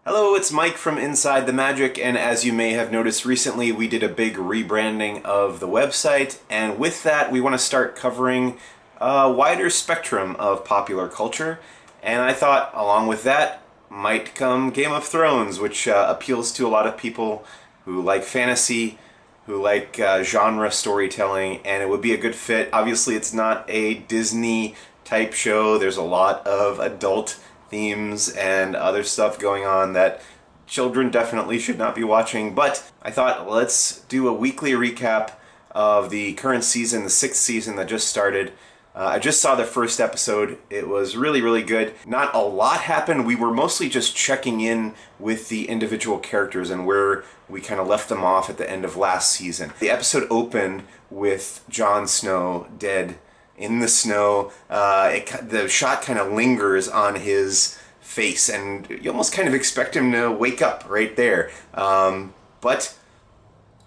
Hello, it's Mike from Inside the Magic, and as you may have noticed recently, we did a big rebranding of the website, and with that we want to start covering a wider spectrum of popular culture, and I thought along with that might come Game of Thrones, which appeals to a lot of people who like fantasy, who like genre storytelling, and it would be a good fit. Obviously it's not a Disney type show. There's a lot of adult themes and other stuff going on that children definitely should not be watching, but I thought let's do a weekly recap of the current season, the 6th season that just started. I just saw the first episode. It was really good. Not a lot happened. We were mostly just checking in with the individual characters and where we kind of left them off at the end of last season. The episode opened with Jon Snow dead in the snow. The shot kind of lingers on his face and you almost kind of expect him to wake up right there. But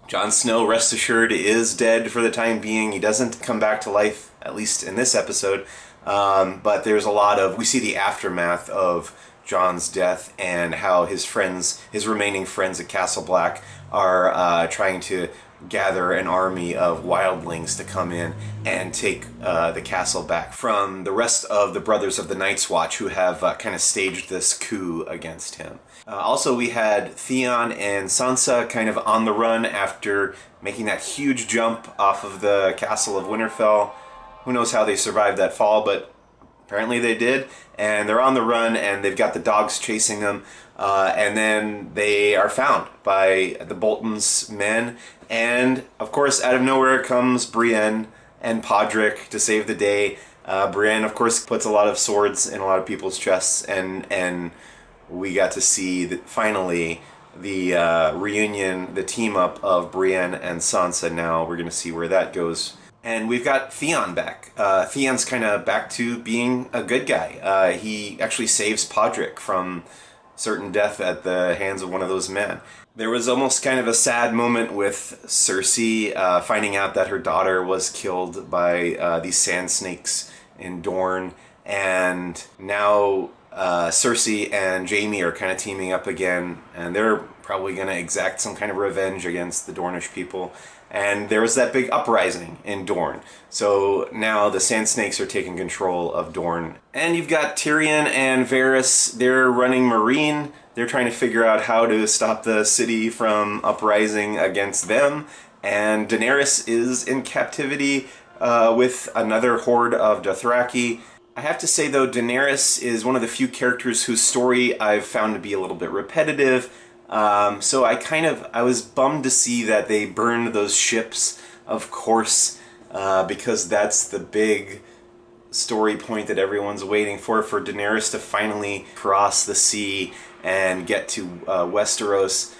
Jon Snow, rest assured, is dead for the time being. He doesn't come back to life, at least in this episode. But there's a lot of, we see the aftermath of Jon's death and how his friends, his remaining friends at Castle Black are trying to gather an army of wildlings to come in and take the castle back from the rest of the Brothers of the Night's Watch, who have kind of staged this coup against him. Also, we had Theon and Sansa kind of on the run after making that huge jump off of the castle of Winterfell. Who knows how they survived that fall, but apparently they did. And they're on the run and they've got the dogs chasing them. And then they are found by the Bolton's men. And of course, out of nowhere comes Brienne and Podrick to save the day. Brienne, of course, puts a lot of swords in a lot of people's chests, and we got to see finally the reunion, the team up of Brienne and Sansa. Now we're going to see where that goes. And we've got Theon back. Theon's kind of back to being a good guy. He actually saves Podrick from certain death at the hands of one of those men. There was almost kind of a sad moment with Cersei finding out that her daughter was killed by these sand snakes in Dorne, and now Cersei and Jaime are kind of teaming up again, and they're probably going to exact some kind of revenge against the Dornish people. And there was that big uprising in Dorne. So now the Sand Snakes are taking control of Dorne. And you've got Tyrion and Varys. They're running Meereen. They're trying to figure out how to stop the city from uprising against them. And Daenerys is in captivity with another horde of Dothraki. I have to say though, Daenerys is one of the few characters whose story I've found to be a little bit repetitive. So I was bummed to see that they burned those ships, of course, because that's the big story point that everyone's waiting for Daenerys to finally cross the sea and get to Westeros.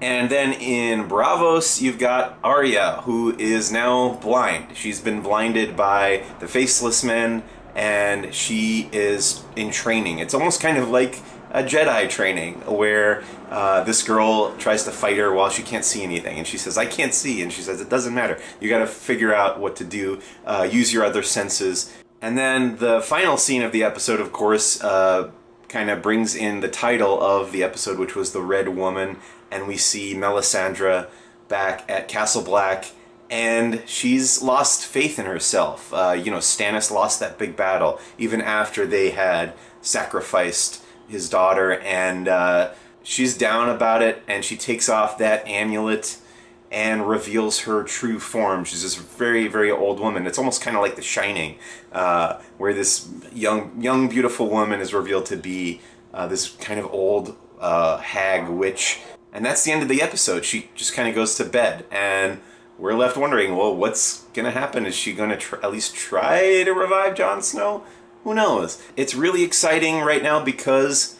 And then in Braavos, you've got Arya, who is now blind. She's been blinded by the Faceless Men, and she is in training. It's almost kind of like a Jedi training where this girl tries to fight her while she can't see anything, and she says, I can't see, and she says, it doesn't matter, you gotta figure out what to do, use your other senses. And then the final scene of the episode, of course, kind of brings in the title of the episode, which was The Red Woman, and we see Melisandre back at Castle Black, and she's lost faith in herself. You know, Stannis lost that big battle, even after they had sacrificed his daughter, and she's down about it, and she takes off that amulet and reveals her true form. She's this very old woman. It's almost kind of like The Shining, where this young beautiful woman is revealed to be this kind of old hag witch. And that's the end of the episode. She just kind of goes to bed, and we're left wondering, well, what's gonna happen? Is she gonna at least try to revive Jon Snow? Who knows? It's really exciting right now because,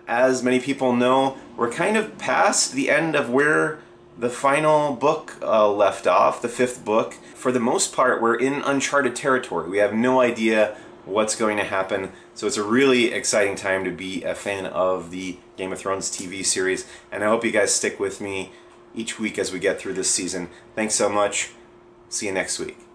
as many people know, we're kind of past the end of where the final book left off, the 5th book. For the most part, we're in uncharted territory. We have no idea what's going to happen, so it's a really exciting time to be a fan of the Game of Thrones TV series, and I hope you guys stick with me each week as we get through this season. Thanks so much. See you next week.